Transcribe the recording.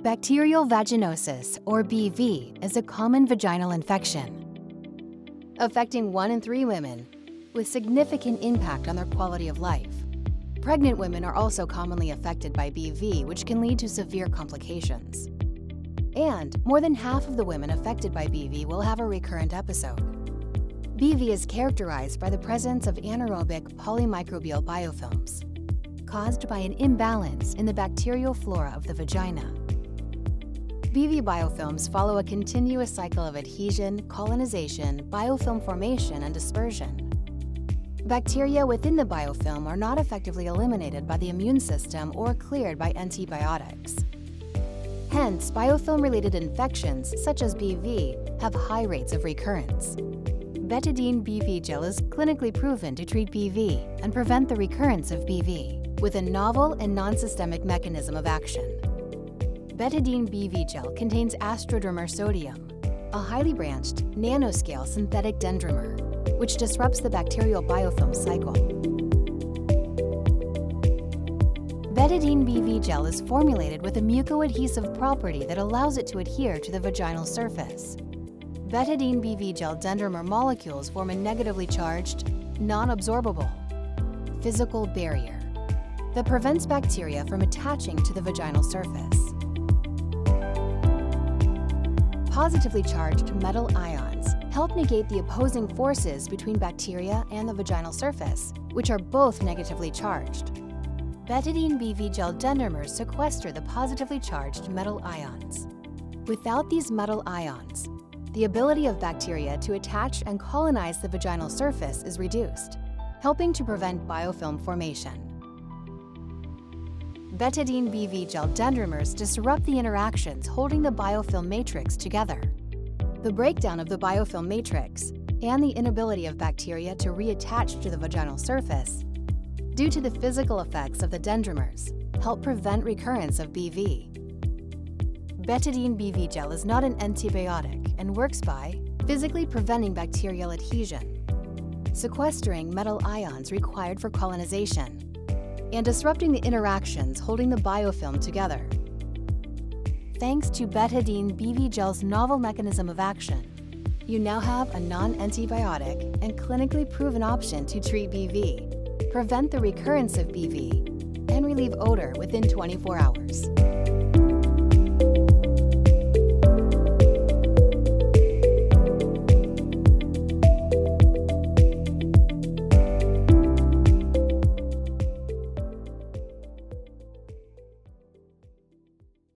Bacterial vaginosis, or BV, is a common vaginal infection affecting 1 in 3 women, with significant impact on their quality of life. Pregnant women are also commonly affected by BV, which can lead to severe complications. And more than half of the women affected by BV will have a recurrent episode. BV is characterized by the presence of anaerobic polymicrobial biofilms, caused by an imbalance in the bacterial flora of the vagina. BV biofilms follow a continuous cycle of adhesion, colonization, biofilm formation, and dispersion. Bacteria within the biofilm are not effectively eliminated by the immune system or cleared by antibiotics. Hence, biofilm-related infections, such as BV, have high rates of recurrence. BETADINE BV Gel is clinically proven to treat BV and prevent the recurrence of BV with a novel and non-systemic mechanism of action. BETADINE BV Gel contains astrodermer sodium, a highly branched, nanoscale synthetic dendrimer, which disrupts the bacterial biofilm cycle. BETADINE BV Gel is formulated with a mucoadhesive property that allows it to adhere to the vaginal surface. BETADINE BV Gel dendrimer molecules form a negatively charged, non-absorbable, physical barrier that prevents bacteria from attaching to the vaginal surface. Positively charged metal ions help negate the opposing forces between bacteria and the vaginal surface, which are both negatively charged. BETADINE BV Gel dendrimers sequester the positively charged metal ions. Without these metal ions, the ability of bacteria to attach and colonize the vaginal surface is reduced, helping to prevent biofilm formation. BETADINE BV Gel dendrimers disrupt the interactions holding the biofilm matrix together. The breakdown of the biofilm matrix and the inability of bacteria to reattach to the vaginal surface, due to the physical effects of the dendrimers, help prevent recurrence of BV. BETADINE BV Gel is not an antibiotic and works by physically preventing bacterial adhesion, sequestering metal ions required for colonization, and disrupting the interactions holding the biofilm together. Thanks to BETADINE BV Gel's novel mechanism of action, you now have a non-antibiotic and clinically proven option to treat BV, prevent the recurrence of BV, and relieve odor within 24 hours.